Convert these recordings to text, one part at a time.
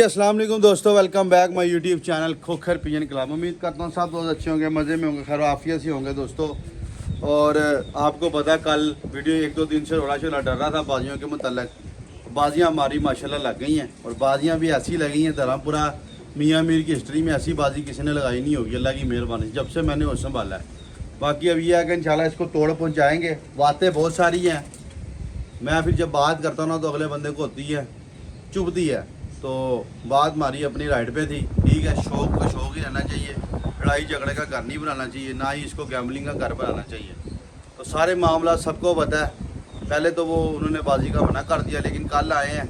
अस्सलाम वालेकुम दोस्तों, welcome back my YouTube channel Khokhar pigeon club. उम्मीद करता हूँ सब बहुत अच्छे होंगे, मज़े में होंगे, खैर आफियत से होंगे दोस्तों। और आपको पता है कल वीडियो एक दो दिन से थोड़ा सा डर रहा था बाजियों के मतलब। बाजियाँ हमारी माशाल्लाह लग गई हैं और बाजियाँ भी ऐसी लगी हैं धर्मपुरा मियाँ मीर की हिस्ट्री में ऐसी बाजी किसी ने लगाई नहीं होगी, अल्लाह की मेहरबानी जब से मैंने होश संभाला है। बाकी अब ये है कि इंशाल्लाह इसको तोड़ पहुँचाएँगे। बातें बहुत सारी हैं, मैं फिर जब बात करता हूँ ना तो अगले बंदे को होती है, चुभती है। तो बात हमारी अपनी राइट पे थी, ठीक है। शौक का शौक ही रहना चाहिए, लड़ाई झगड़े का घर नहीं बनाना चाहिए, ना ही इसको गैम्बलिंग का घर बनाना चाहिए। तो सारे मामला सबको पता है। पहले तो वो उन्होंने बाजी का मना कर दिया, लेकिन कल आए हैं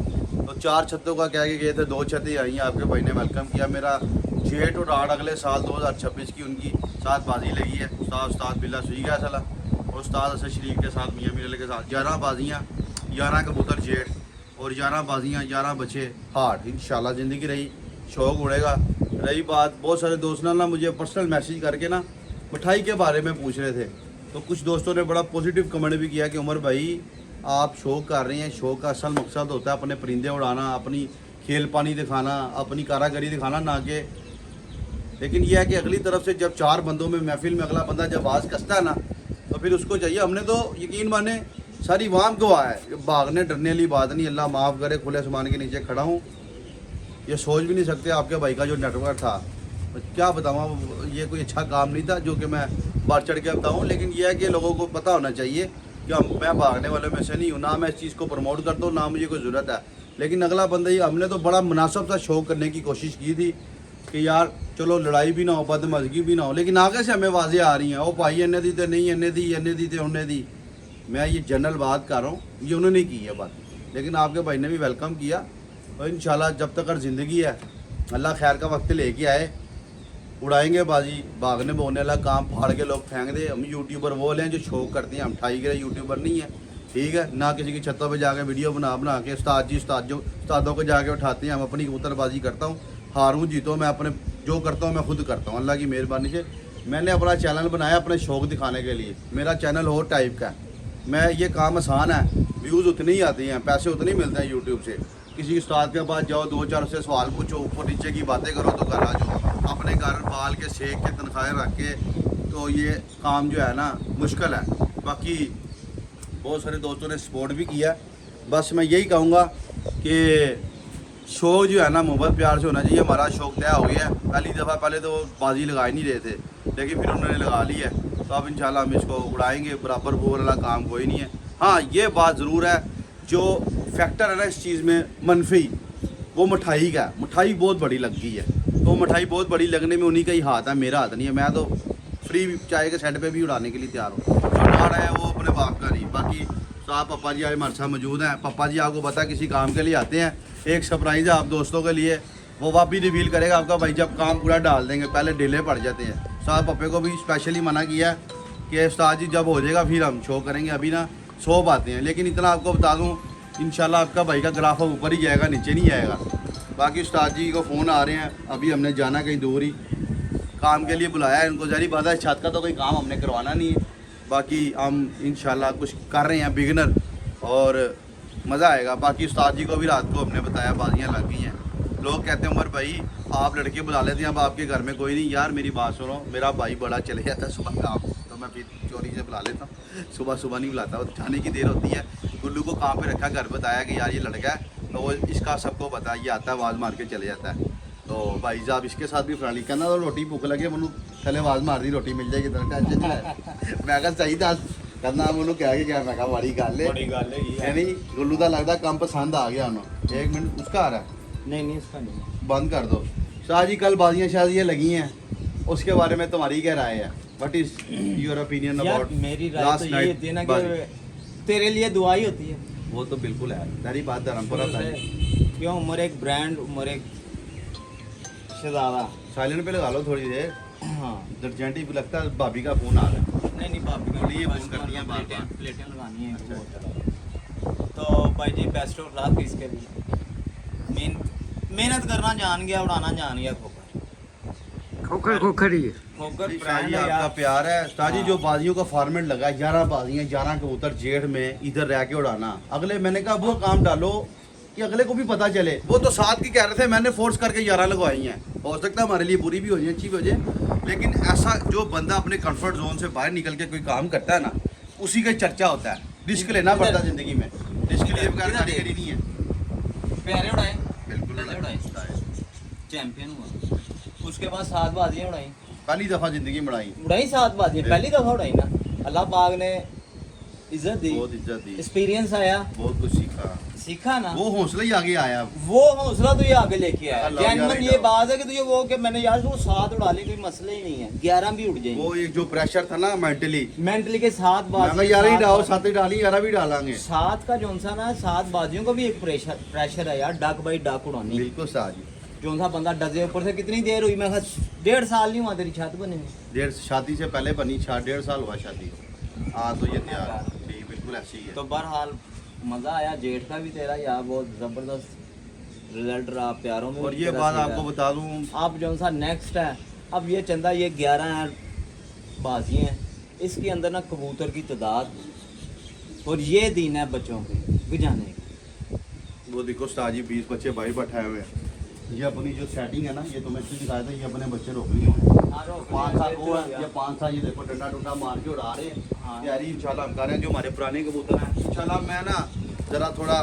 तो 4 छतों का कह के गए थे, 2 छतें आई हैं। आपके भाई ने वेलकम किया। मेरा जेठ और आठ अगले साल 2026 की उनकी साथ बाजी लगी है। उस्ताद बिल्ला सुई गया सला और उस्ताद असद शरीफ के साथ मियाँ मीर के साथ 11 बाजियाँ, 11 कबूतर जेठ और 11 बाजियाँ, 11 बच्चे हार्ड। इंशाल्लाह ज़िंदगी रही, शौक उड़ेगा। रही बात, बहुत सारे दोस्त ना मुझे पर्सनल मैसेज करके ना मिठाई के बारे में पूछ रहे थे। तो कुछ दोस्तों ने बड़ा पॉजिटिव कमेंट भी किया कि उमर भाई आप शौक कर रहे हैं, शौक का असल मकसद होता है अपने परिंदे उड़ाना, अपनी खेल पानी दिखाना, अपनी कारागरी दिखाना, ना कि। लेकिन यह है कि अगली तरफ से जब 4 बंदों में महफिल में अगला बंदा जब आवाज़ कसता है ना तो फिर उसको चाहिए। हमने तो यकीन माने सारी वाम को है, भागने डरने वाली बात नहीं। अल्लाह माफ़ करे, खुले आसमान के नीचे खड़ा हूँ, ये सोच भी नहीं सकते आपके भाई का जो नेटवर्क था, क्या बताऊँ, ये कोई अच्छा काम नहीं था जो कि मैं बढ़ चढ़ के बताऊँ। लेकिन यह है कि लोगों को पता होना चाहिए कि मैं भागने वाले में से नहीं हूँ, ना मैं इस चीज़ को प्रमोट करता हूँ, ना मुझे कोई ज़रूरत है। लेकिन अगला बंदा ही, हमने तो बड़ा मुनासिब सा शौक करने की कोशिश की थी कि यार चलो लड़ाई भी ना हो, बदमज़गी भी ना हो। लेकिन आगे से हमें वाज़ेह आ रही हैं, वो भाई इन्ने दी तो नहीं, इन्ने दी तो उन्ने दी। मैं ये जनरल बात कर रहा हूँ, ये उन्होंने की है बात। लेकिन आपके भाई ने भी वेलकम किया और इंशाल्लाह जब तक ज़िंदगी है अल्लाह खैर का वक्त लेके आए, उड़ाएंगे बाजी। भागने बोलने वाला काम फाड़ के लोग फेंक दे। हम यूट्यूबर वो लें जो शौक करते हैं, हम ठाई के यूट्यूबर नहीं है, ठीक है। ना किसी की छतों पे जाके वीडियो बना के उस्तादों को जाके उठाते हैं। हम अपनी कबूतरबाजी करता हूँ, हारूँ जीतो, मैं अपने जो करता हूँ मैं खुद करता हूँ, अल्लाह की मेहरबानी से। मैंने अपना चैनल बनाया अपने शौक दिखाने के लिए। मेरा चैनल और टाइप का है, मैं ये काम आसान है, व्यूज़ उतने ही आते हैं, पैसे उतने ही मिलते हैं यूट्यूब से। किसी उस्ताद के पास जाओ, 2-4 से सवाल पूछो, ऊपर नीचे की बातें करो तो घर आ जाओ। अपने घर बाल के सेक के तनख्वाहें रख के तो ये काम जो है ना मुश्किल है। बाकी बहुत सारे दोस्तों ने सपोर्ट भी किया। बस मैं यही कहूँगा कि शौक जो है ना मोहब्बत प्यार से होना चाहिए। हमारा शौक तय हो गया है। पहली दफ़ा पहले तो बाजी लगा ही नहीं रहे थे, लेकिन फिर उन्होंने लगा ली है, तो अब इंशाल्लाह हम इसको उड़ाएंगे। बराबर वो वाला काम कोई नहीं है। हाँ, ये बात ज़रूर है, जो फैक्टर है ना इस चीज़ में मनफी, वो मिठाई का। मिठाई बहुत बड़ी लग गई है, तो मिठाई बहुत बड़ी लगने में उन्हीं का ही हाथ है, मेरा हाथ नहीं है। मैं तो फ्री चाय के सेट पे भी उड़ाने के लिए तैयार हूँ, जो ना रहा है वो अपने बाप का नहीं। बाकी साहब पप्पा जी आज हमारे साथ मौजूद हैं। पप्पा जी आपको पता है किसी काम के लिए आते हैं, एक सरप्राइज़ है आप दोस्तों के लिए, वो आप भी रिवील करेगा आपका भाई जब काम पूरा डाल देंगे। पहले डिले पड़ जाते हैं। साहब पप्पे को भी स्पेशली मना किया कि उस्ताद जी जब हो जाएगा फिर हम शो करेंगे, अभी ना 100 बातें हैं। लेकिन इतना आपको बता दूं, इंशाल्लाह आपका भाई का ग्राफ ऊपर ही जाएगा, नीचे नहीं जाएगा। बाकी उस्ताद जी को फ़ोन आ रहे हैं, अभी हमने जाना कहीं दूर ही काम के लिए बुलाया है इनको। जारी बात है, छत का तो कोई काम हमने करवाना नहीं है। बाकी हम इंशाल्लाह कुछ कर रहे हैं बिगिनर और मज़ा आएगा। बाकी उस्ताद जी को भी रात को हमने बताया बाजियाँ लग गई हैं। लोग कहते हैं उमर भाई आप लड़के बुला लेते हैं, अब आपके घर में कोई नहीं। यार मेरी बात सुनो, मेरा भाई बड़ा चले जाता है सुबह काम, तो मैं फिर चोरी से बुला लेता हूँ। सुबह नहीं बुलाता, वो जाने की देर होती है। गुल्लू को काम पे रखा, घर बताया कि यार ये लड़का है, तो वो इसका सबको पता, ये आता है आवाज़ मार के चले जाता है। तो भाई साहब इसके साथ भी फ्रेंडली करना, तो रोटी भूख लगे मनु पहले आवाज़ मार दी, रोटी मिल जाएगी टेंशन है। मैं कहा सही था करना मैंने कह के क्या, मैं कहा बड़ी गल है नहीं। गुल्लू का लगता काम पसंद आ गया उन्होंने। 1 मिनट उसका आ रहा है, नहीं इसका नहीं, बंद कर दो। शाह जी कल बाजियाँ शाजियाँ लगी हैं, उसके बारे में तुम्हारी क्या राय है? What is your opinion about? मेरी राय तो ये होती है ना कि तेरे लिए दुआ ही होती है। वो तो बिल्कुल है, तेरी बात धर्मपुरा क्यों, उमर एक ब्रांड, उमर एक शहजादा। साइलेंट पे लगा लो थोड़ी देर। हाँ अर्जेंटी भी लगता है भाभी का फोन आ रहा है। नहीं भाभी का ये फोन करती हैं बार बार, प्लेटें लगानी है। अच्छा। तो भाई जी बेस्ट ऑफ लक इसके भी। मेहनत करना जान गया, उड़ाना जान गया। खोखर ही है। खोखर ब्रांड आपका प्यार है उस्ताद जी। जो बाजियों का फॉर्मेट लगा 11 बाजियाँ, 11 कबूतर जेठ में इधर रह के उड़ाना। अगले मैंने कहा वो काम डालो कि अगले को भी पता चले। वो तो 7 की कह रहे थे, मैंने फोर्स करके 11 लगवाई हैं। हो सकता है हमारे लिए बुरी भी हो जाए, अच्छी भी हो जाए, लेकिन ऐसा जो बंदा अपने कंफर्ट जोन से बाहर निकल के कोई काम करता है ना, उसी का चर्चा होता है। रिस्क लेना पड़ता है ज़िंदगी में, रिस्क लिए बगैर गाड़ी नहीं है। प्यारे उड़ाए, बिल्कुल उड़ाए, चैंपियन हुआ, उसके बाद 7 बाजियां उड़ाई, पहली दफ़ा ज़िंदगी में उड़ाई 7 बाजियां, पहली दफा उड़ाई ना। अल्लाह पाक ने इज्जत दी, बहुत इज्जत दी, एक्सपीरियंस आया, बहुत कुछ सीखा ना। वो हौसला ही आगे आया। वो हौसला तुझे आगे लेके आया। अल्लाह जेन्युइन यार ये बात है कि तुझे वो कि मैंने यार वो 7 उड़ा ली, कोई मसला ही नहीं है, 11 भी उड़ जाएंगे। वो एक जो प्रेशर था ना मेंटली के 7 बाजियां, 11 ही डालो, 7 ही डाली, 11 भी डालेंगे। 7 का जोन सा ना, 7 बाजियों को भी एक प्रेशर है यार, डक बाई डक उड़ानी। बिल्कुल साजी। जो सा बंदा डजे ऊपर से कितनी देर हुई, मैं 1.5 साल नहीं हुआ तेरी छत बने में। 1.5 शादी से पहले बनी, 1.5 साल हुआ शादी। हाँ तो ये तैयार ठीक, बिल्कुल ऐसी ही है। तो बहरहाल मज़ा आया, जेठ का भी तेरा यार बहुत ज़बरदस्त रिजल्ट रहा, प्यारों में। और ये बात आपको बता दूं, अब जो सा नेक्स्ट है, अब ये चंदा, ये 11 बाजियाँ हैं, इसके अंदर ना कबूतर की तादाद, और ये दिन है बच्चों के गुजाने के। वो देखो उस्ताद जी 20 बच्चे भाई बैठाए हुए हैं। ये अपनी जो सेटिंग है ना, ये तुम्हें इसलिए दिखाया था, ये अपने बच्चे रोक नहीं हुए। 5 साल वो है, ये 5 साल ये देखो डंडा डुंडा मार के उड़ा रहे हैं। हाँ। यार इंशाल्लाह हम कर रहे हैं, जो हमारे पुराने कबूतर हैं इंशाल्लाह। मैं ना ज़रा थोड़ा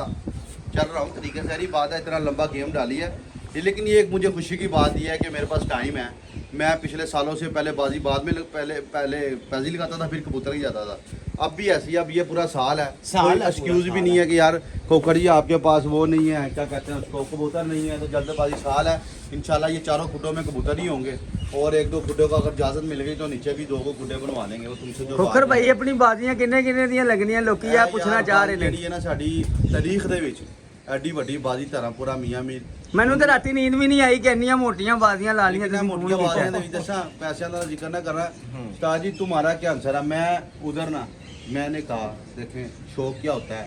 चल रहा हूँ तरीके से, सारी बात है, इतना लंबा गेम डाली है ये, लेकिन ये एक मुझे खुशी की बात यह है कि मेरे पास टाइम है। मैं पिछले सालों से पहले बाजी बाद में पहले पैजी लगाता था, फिर कबूतर ही जाता था। अब भी ऐसी, अब ये पूरा साल है, कोई एक्सक्यूज़ भी नहीं है कि यार खोखर जी आपके पास वो नहीं है, क्या कहते हैं उसको, कबूतर नहीं है। तो जल्दबाजी साल है, इंशाल्लाह ये चारों खुटों में कबूतर ही होंगे, और 1-2 खुटों का अगर इजाजत मिल गई तो नीचे भी 2 को खुटे बनवा लेंगे। वो तुमसे जो खोखर भाई अपनी बाजियां किन्ने ਦੀਆਂ ਲੱਗਣੀਆਂ ਲੋਕੀ ਆ ਪੁੱਛਣਾ ਚਾਹ ਰਹੇ ਨੇ। ਜਿਹੜੀ ਹੈ ਨਾ ਸਾਡੀ ਤਾਰੀਖ ਦੇ ਵਿੱਚ ਐਡੀ ਵੱਡੀ ਬਾਜੀ ਧਰਮਪੁਰਾ ਮੀਆਂ ਮੀਰ, ਮੈਨੂੰ ਤਾਂ ਰਾਤੀ ਨੀਂਦ ਵੀ ਨਹੀਂ ਆਈ ਕਿ ਇੰਨੀਆਂ ਮੋਟੀਆਂ ਬਾਜ਼ੀਆਂ ਲਾ ਲੀਆਂ कितना ਤੁਸੀਂ मोटिया ਫੋਨ बाजियां ਕੀਤਾ। ਦੇ ਵਿੱਚ ਦੱਸਾਂ, पैसों का जिक्र ना कर रहा उस्ताद जी, तुम्हारा क्या आंसर है। मैं उधर ना, मैंने कहा देखें शौक क्या होता है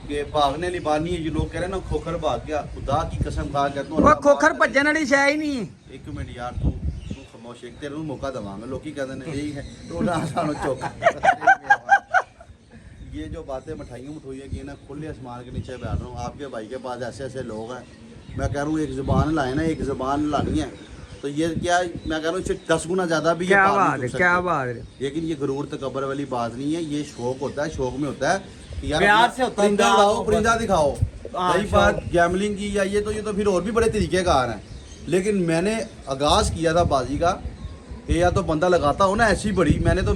कि भागने नहीं पानी है। ये लोग कह रहे हैं ना खोखर भाग गया, खुदा की कसम खा कहता हूं ਉਹ ਖੋਖਰ ਭੱਜਣ ਵਾਲੀ ਸ਼ੈ ਹੀ ਨਹੀਂ। एक मिनट यार, तू खामोश, एक तेरे मौका दवांगा। लोग कहते हैं यही है तो ना सानो चौक। ये जो बातें मिठाइयों की ना, खुले आसमान के नीचे बैठ रहा हूँ। आपके भाई के पास ऐसे ऐसे लोग हैं, मैं कह रहा हूँ एक ज़ुबान लाए ना, एक ज़ुबान लानी है तो ये क्या, मैं कह रहा हूँ इससे 10 गुना ज़्यादा भी ये क्या पार नहीं बात कर है, सकते। क्या बात है। लेकिन ये गरूर तकबर वाली बात नहीं है, ये शौक होता है। शौक में होता है कि यार प्यार अपना से होता है, परिंदा प्यार लाओ, मोहब्बत। परिंदा दिखाओ। हाँ, रही बात गैमलिंग की या ये तो फिर और भी बड़े तरीके कार हैं। लेकिन मैंने आगाज़ किया था बाजी का, कि या तो बंदा लगाता हो ना ऐसी बड़ी, मैंने तो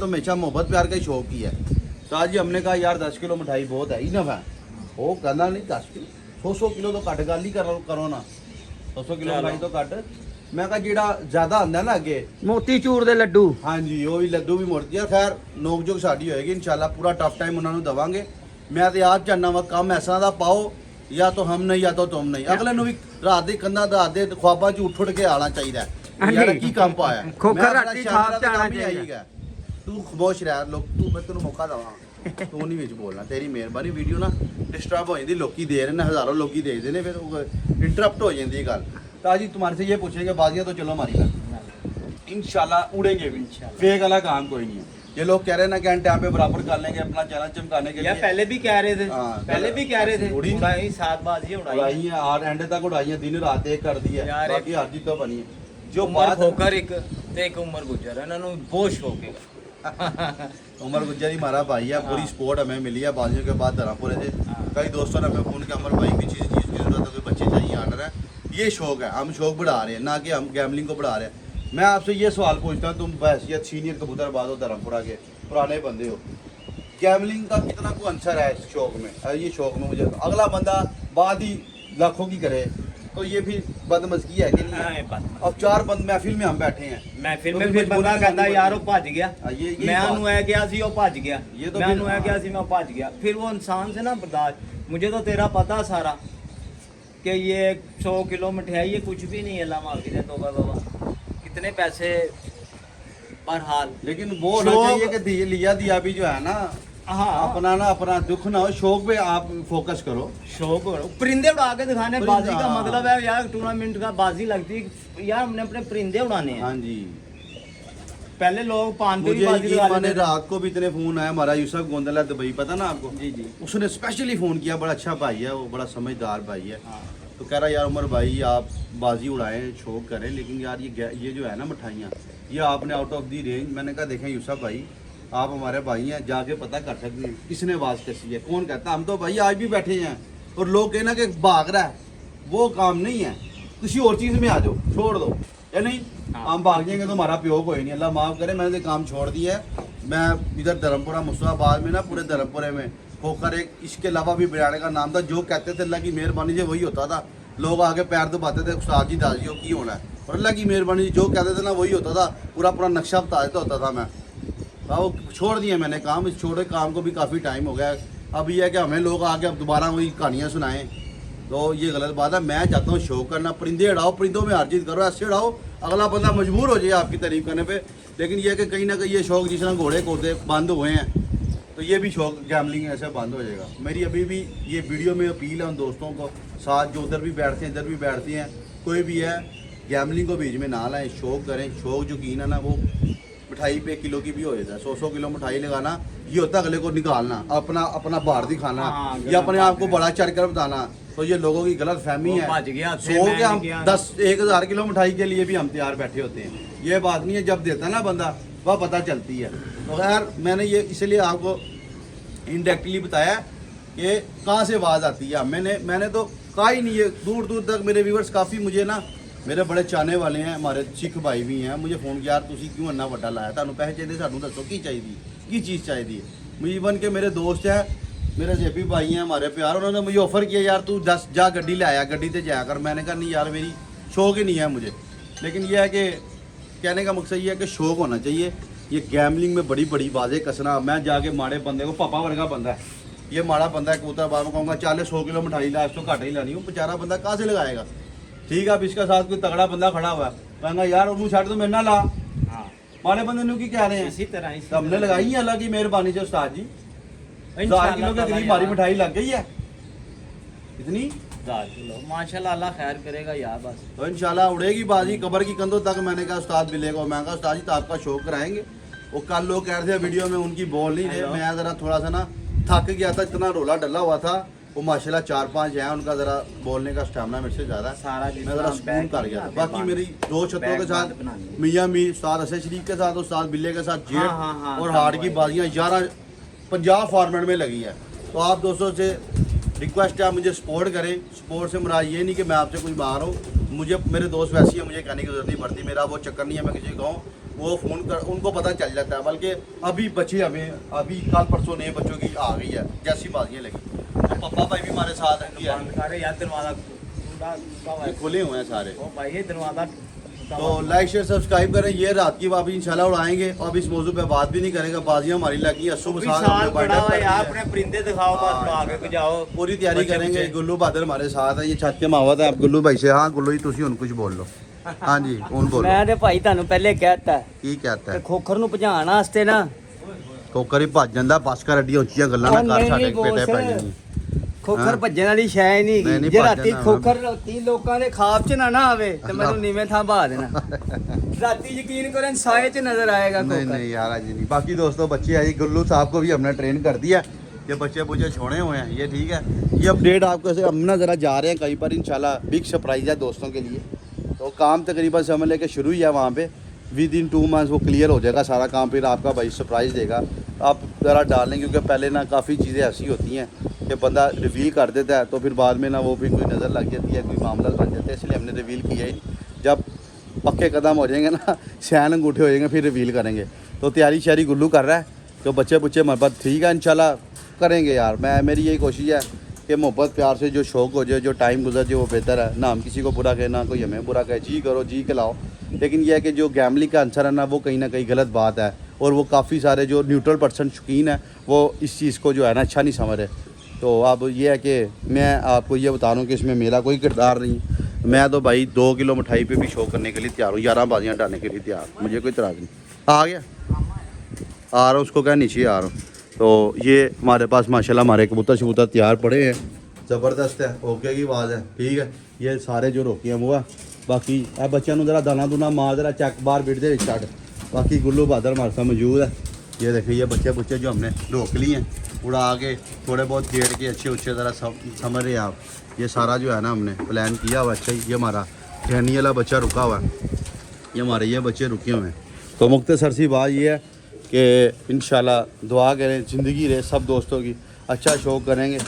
हमेशा मोहब्बत प्यार का ही शौक किया है। साथ जी हमने कहा यार 10 किलो मिठाई बहुत है, इनफ है। वो कहना नहीं 10 किलो 100 किलो तो घट गल ही करो ना, 100 किलो मिठाई तो घट। मैं कहा जेड़ा ज़्यादा आंदा ना अगे, ਮੋਤੀ ਚੂਰ ਦੇ ਲੱਡੂ। हाँ जी वो भी लड्डू भी मुड़ती है। खैर नोक जोक साड़ी होएगी इंशाल्लाह, पूरा टफ टाइम उन्होंने दवांगे। मैं तो आप चाहना वा काम ऐसा दा पाओ, या तो हम नहीं या तो तुम नहीं। अगले भी रात दी कंधा रात दे ख्वाबा च उठ के आना चाहिए यार, की काम पाया खोखर राती ख्वाब च आना चाहिए। तू खामोश रह, लोग तू मैं तेन मौका दवा, तू नहीं विच बोलना, तेरी मेहरबानी। वीडियो ना डिस्टर्ब हो जाती, लोग दे रहे हैं, हज़ारों लोग देखते हैं, फिर इंटरप्ट हो जाती है गल। ताजी तुम्हारे से ये पूछेंगे बाजियाँ तो चलो हमारी गल इंशाल्लाह उड़ेंगे भी, फेक वाला काम कोई नहीं है। ये लोग कह रहे हैं ना कि टाइम पे बराबर कर लेंगे अपना चैनल चमकाने के लिए। यार पहले भी कह रहे थे, हाँ, पहले भी कह रहे थे उड़ी नहीं। उड़ाई 7 बाजियां उड़ाई। उड़ाई है और एंड तक उड़ाई है, दिन रात एक कर दी है, यार बाकी हर चीज तो बनी है। जो उमर बात खोकर एक उमर गुजर है ना, बहुत शौक है। उमर गुज्जर ही हमारा भाई है, पूरी हाँ। सपोर्ट हमें मिली है बाजियों के बाद धरापुरे से। हाँ। कई दोस्तों ने हमें फोन किया अमर भाई की चीज़ की जरूरत है, कोई बच्चे चाहिए आर्डर है। ये शौक है, हम शौक बढ़ा रहे हैं ना कि हम गैमलिंग को बढ़ा रहे हैं। मैं आपसे ये सवाल पूछता हूँ, तुम बहसियत सीनियर कबूतरबाज हो, धर्मपुरा के पुराने बंदे हो, गैमलिंग का कितना कोई आंसर है इस शौक में? ये शौक में मुझे अगला बंदा बाद ही लाखों की करे तो ये भी बदमज़गी है कि नहीं है? अब 4 बंद महफिल में हम बैठे हैं, महफिल तो में फिर फिर बंदा मजबूरी कहता करनी यार वो पड़ेगी। भज गया, यही मैं बात। नु है गया सी वो भज गया, ये तो मैं फिर- नु है गया सी मैं भज गया। फिर वो इंसान से ना बर्दाश्त, मुझे तो तेरा पता सारा कि ये 100 किलो मिठाई ये कुछ भी नहीं है। अल्लाह माफी दे, तौबा बाबा कितने पैसे। बहरहाल लेकिन वो होना शौक- चाहिए कि लिया दिया भी जो है ना, हाँ अपना दुख ना हो, शौक पे आप फोकस करो। शौक हो रहा। परिंदे उड़ा के दिखाने, परिंदा, बाजी का हाँ। मतलब है यार टूर्नामेंट का बाजी लगती है यार, हमने अपने परिंदे उड़ाने हैं। हाँ जी पहले लोग पान पे भी मुझे बाजी यकीन लगा माने लेते थे। रात को भी इतने फोन आए, हमारा यूसुफ गोंदल है दुबई, पता ना आपको, जी जी उसने स्पेशली फ़ोन किया, बड़ा अच्छा भाई है वो, बड़ा समझदार भाई है। हाँ तो कह रहा यार उमर भाई आप बाजी उड़ाएं, शौक करें, लेकिन यार ये जो है ना मिठाइयाँ, ये आपने आउट ऑफ दी रेंज। मैंने कहा देखें यूसुफ भाई, आप हमारे भाई हैं, जाके पता कर सकते हैं किसने आवाज़ कसी है, कौन कहता। हम तो भाई आज भी बैठे हैं और लोग कहना कि भाग रहा है, वो काम नहीं है, किसी और चीज़ में आ जाओ, छोड़ दो, या नहीं हाँ। हम भाग जाएंगे तो हमारा प्यो कोई नहीं, अल्लाह माफ़ करे। मैंने तो काम छोड़ दिया है। मैं इधर धर्मपुरा मुस्तफाबाद में ना, पूरे धर्मपुरे में खोखर एक इसके अलावा भी बिराने का नाम था, जो कहते थे अल्लाह की मेहरबानी से वही होता था। लोग आगे पैर दबाते थे, उस्ताद जी दादी की होना है, और अल्लाह की मेहरबानी से जो कहते थे ना वही होता था, पूरा पूरा नक्शा बता देता होता था मैं। वो छोड़ दिया मैंने काम, इस छोड़े काम को भी काफ़ी टाइम हो गया। अब ये है कि हमें लोग आके अब दोबारा वही कहानियाँ सुनाएं, तो ये गलत बात है। मैं चाहता हूँ शौक करना, परिंदे उड़ाओ, परिंदों में हर चीज़ करो, ऐसे उड़ाओ अगला बंदा मजबूर हो जाए आपकी तारीफ करने पे। लेकिन ये है कि कहीं ना कहीं ये शौक जिस तरह घोड़े कोते बंद हुए हैं, तो ये भी शौक गैमलिंग ऐसे बंद हो जाएगा। मेरी अभी भी ये वीडियो में अपील है उन दोस्तों को साथ जो उधर भी बैठते हैं इधर भी बैठते हैं, कोई भी है गैमलिंग को बीच में ना लाएं, शौक करें। शौक जो की ना वो मिठाई पे किलो की भी हो जाता है, 100 किलो मिठाई लगाना, ये होता है अगले को निकालना, अपना अपना भार दिखाना, हाँ, या अपने आप को बड़ा चढ़ कर बताना। तो ये लोगों की गलत फहमी वो है। भज गया, सो के हम गया। 10-1000 किलो मिठाई के लिए भी हम तैयार बैठे होते हैं, ये बात नहीं है। जब देता है ना बंदा वह पता चलती है। तो खैर मैंने ये इसलिए आपको इनडायरेक्टली बताया कि कहाँ से आवाज़ आती है। मैंने तो कहा ही नहीं है, दूर दूर तक मेरे व्यूवर्स काफ़ी मुझे ना मेरे बड़े चाहने वाले हैं, हमारे सिख भाई भी हैं, मुझे फ़ोन किया यार तुसी क्यों इन्ना वड्डा लाया, तुहानू पैसे चाहिए, सानू दसो की चाहिए, की चीज़ चाहिए। मुझे इवन के मेरे दोस्त हैं, मेरे जेपी भाई हैं हमारे प्यार, उन्होंने मुझे ऑफ़र किया यार तू 10 जा गड्डी ले आया, गड्डी से जाया कर। मैंने कहा नहीं यार मेरी शौक ही नहीं है मुझे। लेकिन यह है कि कहने का मकसद ये है कि शौक होना चाहिए। ये गैमलिंग में बड़ी बड़ी बातें कसना, मैं जाके माड़े बंदे को, पापा वर्गा बंदा है ये, माड़ा बंदा है कबूतर बाबा, कहूँगा चल 100 किलो मिठाई ला, इसको घाटा ही लानी, वो बेचारा बंदा कहाँ से लगाएगा। ठीक है, अब इसका साथ कोई तगड़ा बंदा खड़ा हुआ है, कहूँगा यार उन्होंने छाड़ तो मेरे ना ला, हाँ माड़े बंदे ने की कह रहे हैं। इसी तरह तो हमने लगाई है अल्लाह की मेहरबानी से उस्ताद जी, 4 किलो के करीब हमारी मिठाई लग गई है, इतनी 4 किलो माशाल्लाह, अल्लाह खैर करेगा यार बस। तो इंशाल्लाह उड़ेगी बाजी कब्र की कंधों तक। मैंने कहा उस्ताद मिलेगा, मैं कहा उस्ताद जी तो आपका शौक कराएंगे। वो कल लोग कह रहे थे वीडियो में उनकी बोल नहीं रहे, मैं ज़रा थोड़ा सा ना थक गया था, इतना रोला डला हुआ था। वो माशाल्लाह 4-5 हैं, उनका ज़रा बोलने का स्टैमिना मेरे से ज़्यादा है, सारा मैं ज़रा सुकून कर गया था। बाकी मेरी 2 छतों के साथ मियाँ मी उस्ताद हसन शरीफ के साथ, उस्ताद बिल्ले के साथ जेब हाँ, और हार्ड की बाजियाँ 11-50 फॉर्मेट में लगी है। तो आप दोस्तों से रिक्वेस्ट है, आप मुझे सपोर्ट करें। सपोर्ट से मुराद ये नहीं कि मैं आपसे कुछ बाहर हूँ, मुझे मेरे दोस्त वैसे ही मुझे कहने की जरूरत नहीं पड़ती, मेरा वो चक्कर नहीं है मैं किसी को कहूँ, वो फ़ोन कर उनको पता चल जाता है। बल्कि अभी बच्चे हमें अभी कल परसों नए बच्चों की आ गई है जैसी बाजियाँ लगी। तो पापा भाई भी हमारे साथ हैं, सारे यार दरवाजा खुले हुए हैं सारे। ओ भाई ये दरवाजा तो लाइक शेयर सब्सक्राइब करें। ये रात की वापस इंशाल्लाह उड़ाएंगे, अब इस मौजू पे बात भी नहीं करेंगे, बाजियाँ हमारी लगी है। सुबह साल पड़ा हुआ है यार, अपने परिंदे दिखाओ बस, आगे को जाओ, पूरी तैयारी बच्चे करेंगे। बच्चे। गुल्लू बहादुर हमारे साथ है, ये छत के मावत है। आप गुल्लू भाई से, हाँ गुल्लू जी तुसी हुन कुछ बोल लो। हाँ जी हुन बोलो। ਮੈਂ ਤੇ ਭਾਈ ਤੁਹਾਨੂੰ ਪਹਿਲੇ ਕਹਿਤਾ ਕੀ ਕਹਤਾ ਕਿ ਹੈ ਖੋਖਰ ਨੂੰ ਭਜਾਉਣ ਵਾਸਤੇ ਨਾ ਕੋਕਰ ਹੀ ਭੱਜ ਜਾਂਦਾ, ਬਸ ਕਰ ਅੱਡੀਆਂ ਉੱਚੀਆਂ ਗੱਲਾਂ ਨਾ ਉਹ ਕਰ, ਨਹੀਂ ਸਾਡੇ ਬੋਸ। ਪੇਟੇ ਪੈ ਜਾਣੀ। ਖੋਖਰ ਹਾਂ। ਭੱਜਣ ਵਾਲੀ ਸ਼ੈ ਨਹੀਂ ਨਹੀਂ, ਹੈਗੀ, ਨਹੀਂ ਜੇ ਭੱਜਣ ਰਾਤੀ ਨਾ ਖੋਖਰ ਰਾਤੀ ਲੋਕਾਂ ਦੇ ਖਾਬ 'ਚ ਨਾ ਆਵੇ ਤੇ ਅੱਲਾ। ਮੈਨੂੰ ਨੀਵੇਂ ਥਾਂ ਬਹਾ ਦੇਣਾ। ਰਾਤੀ ਯਕੀਨ ਕਰਨ ਸਾਏ 'ਚ नजर आएगा नहीं ਖੋਖਰ। नहीं यार आज नहीं। बाकी दोस्तों बच्चे आई, गुल्लू साहब को भी हमने ट्रेन कर दिया, ये बच्चे बुच्चे छोड़े हुए हैं, ये ठीक है। ये अपडेट आपको से हम ना ज़रा जा रहे हैं कहीं पर, इंशाल्लाह बिग सरप्राइज़ है दोस्तों के लिए। तो काम तकरीबन समझ लेके शुरू ही है वहाँ पे, विद इन 2 मंथ्स वो क्लियर हो जाएगा सारा काम, फिर आपका भाई सरप्राइज़ देगा। आप ज़रा डाल लें, क्योंकि पहले ना काफ़ी चीज़ें ऐसी होती हैं कि बंदा रिवील कर देता है, तो फिर बाद में ना वो फिर कोई नज़र लग जाती है, कोई मामला बन जाता है, इसलिए हमने रिवील किया ही नहीं। जब पक्के कदम हो जाएंगे ना, सैन अंगूठे हो जाएंगे, फिर रिवील करेंगे। तो तैयारी शहरी गुल्लू कर रहा है, तो बच्चे बुच्चे मोहब्बत ठीक है, इंशाल्लाह करेंगे यार। मेरी यही कोशिश है कि मोहब्बत प्यार से जो शौक़ हो जाए, जो टाइम गुजर जाए, वो बेहतर है। ना हम किसी को बुरा कहे, ना कोई हमें बुरा कहे, जी करो जी खिलाओ। लेकिन यह है कि जो गैमलिंग का आंसर है ना, वो कहीं ना कहीं गलत बात है, और वो काफ़ी सारे जो न्यूट्रल पर्सन शौकीन है वो इस चीज़ को जो है ना अच्छा नहीं समझ रहे। तो अब ये है कि मैं आपको ये बता रहा हूँ कि इसमें मेरा कोई किरदार नहीं। मैं तो भाई 2 किलो मिठाई पे भी शौक करने के लिए तैयार हूँ, 11 बाजियाँ डालने के लिए तैयार, मुझे कोई इतराज़ नहीं। आ गया, आ रहा हूँ, उसको क्या नीचे आ रहा हूँ। तो ये हमारे पास माशाल्लाह हमारे कबूतर शबूतर तैयार पड़े हैं, ज़बरदस्त है, ओके की आवाज़ है, ठीक है। ये सारे जो रोके हैं वो है, बाकी ए बच्चों ज़रा दाना दूना मार, जरा चैक बार बिट दे छड़, बाकी गुल्लू बहादुर हमारे साथ मौजूद है। ये देखिए ये बच्चे जो हमने रोक लिए हैं, उड़ा के थोड़े बहुत गेड़ के अच्छे तरह समझ रहे हैं आप। ये सारा जो है ना हमने प्लान किया हुआ। अच्छा ये हमारा ठहनी वाला बच्चा रुका हुआ है, ये हमारे ये बच्चे रुके हुए हैं। तो मुख्तसर सी बात ये है कि इंशाल्लाह दुआ करें, ज़िंदगी रहे सब दोस्तों की, अच्छा शौक़ करेंगे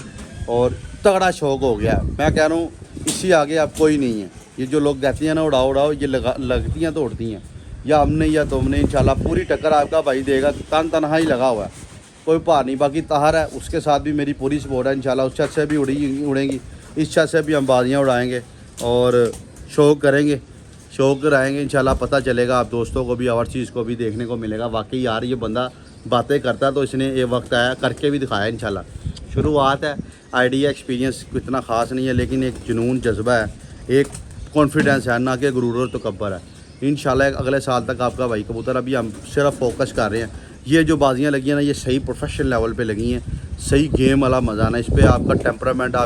और तगड़ा शौक़ हो गया। मैं कह रहा हूँ इससे आगे अब कोई नहीं है। ये जो लोग कहते हैं ना उड़ाओ ये लगती हैं तो उड़ती हैं, या हमने या तुमने इंशाल्लाह पूरी टक्कर आपका भाई देगा। तनहा ही लगा हुआ है, कोई भार नहीं। बाकी ताहर है, उसके साथ भी मेरी पूरी सपोर्ट है इंशाल्लाह। उस छत से भी उड़ेंगी, इस छत से भी हम बाजियाँ उड़ाएँगे और शौक़ करेंगे, शौक़ कराएँगे इंशाल्लाह। पता चलेगा आप दोस्तों को भी और चीज़ को भी देखने को मिलेगा। वाकई यार ये बंदा बातें करता है तो इसने ये वक्त आया करके भी दिखाया इंशाल्लाह। शुरुआत है, आइडिया एक्सपीरियंस इतना ख़ास नहीं है, लेकिन एक जुनून जज्बा है, एक कॉन्फिडेंस है, ना कि गुरूर और तकब्बर है। इंशाल्लाह अगले साल तक आपका भाई कबूतर, अभी हम सिर्फ फोकस कर रहे हैं। ये जो बाजियाँ लगी हैं ना, ये सही प्रोफेशनल लेवल पे लगी हैं, सही गेम वाला मज़ा ना। इस पर आपका टेम्परामेंट,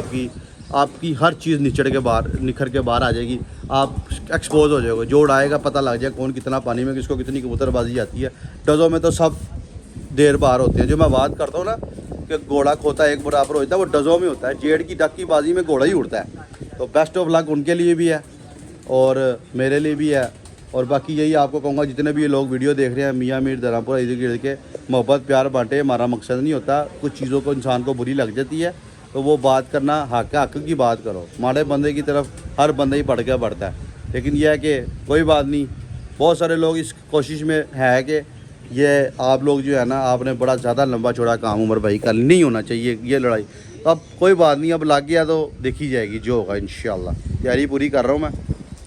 आपकी हर चीज़ निखर के बाहर आ जाएगी। आप एक्सपोज हो जाओगे, जो उड़ाएगा पता लग जाए कौन कितना पानी में, किसको कितनी कबूतरबाजी आती है। डज़ों में तो सब देर बार होते हैं। जो मैं बात करता हूँ ना कि घोड़ा खोता एक बराबर होता है, वो डज़ों में होता है। जेड़ की डक की बाजी में घोड़ा ही उड़ता है। तो बेस्ट ऑफ लक उनके लिए भी है और मेरे लिए भी है। और बाकी यही आपको कहूँगा, जितने भी ये लोग वीडियो देख रहे हैं, मियाँ मीर धर्मपुरा इधर गिर्द के, मोहब्बत प्यार बांटे हमारा मकसद नहीं होता। कुछ चीज़ों को इंसान को बुरी लग जाती है तो वो बात करना हक की बात करो। माड़े बंदे की तरफ हर बंदा ही पढ़ के बढ़ता है। लेकिन यह है कि कोई बात नहीं, बहुत सारे लोग इस कोशिश में है कि ये आप लोग जो है ना, आपने बड़ा ज़्यादा लंबा चौड़ा काम उमर भाई कल नहीं होना चाहिए ये लड़ाई। तो अब कोई बात नहीं, अब लग गया तो देखी जाएगी जो होगा इंशाल्लाह। तैयारी पूरी कर रहा हूँ मैं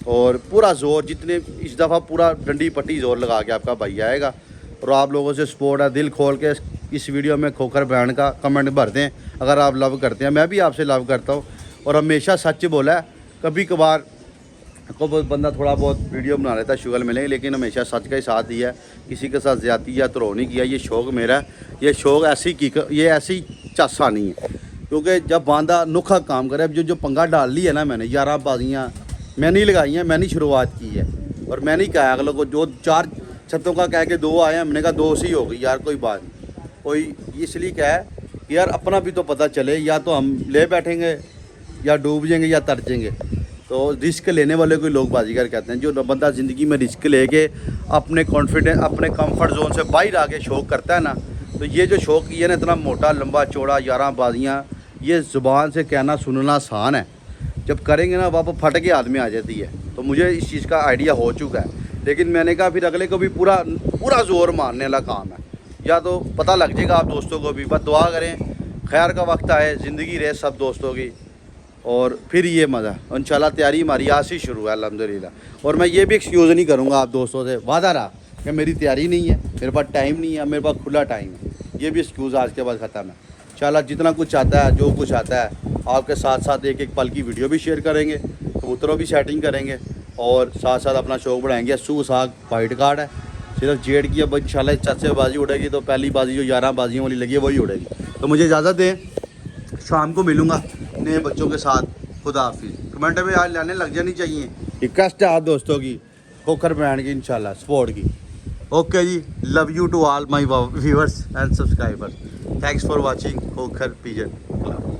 और पूरा ज़ोर, जितने इस दफ़ा पूरा डंडी पट्टी ज़ोर लगा के आपका भाई आएगा। और आप लोगों से सपोर्ट है, दिल खोल के इस वीडियो में खोखर ब्रांड का कमेंट भर दें अगर आप लव करते हैं। मैं भी आपसे लव करता हूँ और हमेशा सच बोला है। कभी कभार को बंदा थोड़ा बहुत वीडियो बना लेता है, शुगल मिलेंगे, लेकिन हमेशा सच का ही साथ दिया है। किसी के साथ ज़्यादती या तरोह नहीं किया। ये शौक़ मेरा है, ये शौक़ ये ऐसी चासा नहीं है। क्योंकि जब बांदा नुखा काम करे, अब जो पंगा डाल ली है ना मैंने, 11 बाजियाँ मैंने ही लगाई हैं, मैंने शुरुआत की है। और मैंने ही कहा अगलों को, जो 4 छतों का कह के 2 आए हैं, हमने कहा 2 से ही हो गई यार, कोई बात नहीं। कोई इसलिए कहा है कि यार अपना भी तो पता चले, या तो हम ले बैठेंगे या डूब जाएंगे या तरजेंगे। तो रिस्क लेने वाले कोई लोग बाजीगर कहते हैं। जो बंदा ज़िंदगी में रिस्क लेके अपने कॉन्फिडेंस, अपने कंफर्ट जोन से बाहर आके शौक़ करता है ना, तो ये जो शौक़ किया ना, इतना मोटा लंबा चौड़ा 11 बाजियाँ, ये ज़ुबान से कहना सुनना आसान है। जब करेंगे ना वापस फट के हाथ में आ जाती है। तो मुझे इस चीज़ का आइडिया हो चुका है, लेकिन मैंने कहा फिर अगले को भी पूरा ज़ोर मारने वाला काम है, या तो पता लग जाएगा आप दोस्तों को भी। बस दुआ करें खैर का वक्त आए, ज़िंदगी रहे सब दोस्तों की, और फिर ये मज़ा इंशाल्लाह। तैयारी हमारी आज से शुरू है अल्हम्दुलिल्लाह। और मैं ये भी एक्सक्यूज़ नहीं करूँगा आप दोस्तों से, वादा रहा कि मेरी तैयारी नहीं है, मेरे पास टाइम नहीं है, मेरे पास खुला टाइम है। ये भी एक्सक्यूज़ आज के बाद ख़त्म है इंशाल्लाह। जितना कुछ आता है, जो कुछ आता है, आपके साथ साथ एक एक पल की वीडियो भी शेयर करेंगे, कबूतरों भी सेटिंग करेंगे और साथ साथ अपना शौक़ बढ़ाएंगे। सू साग वाइट कार्ड है, सिर्फ जेड की। अब इंशाल्लाह छत से बाजी उड़ेगी तो पहली बाजी जो 11 बाजियों वाली लगी है वही उड़ेगी। तो मुझे इजाज़त दें, शाम को मिलूँगा नए बच्चों के साथ। खुदा हाफिज़। कमेंट में आज लाने लग जानी चाहिए। रिक्वेस्ट है आप दोस्तों की, खोखर ब्रांड की इंशाल्लाह सपोर्ट की। ओके जी, love you to all my viewers and subscribers. Thanks for watching Khokhar pigeon club.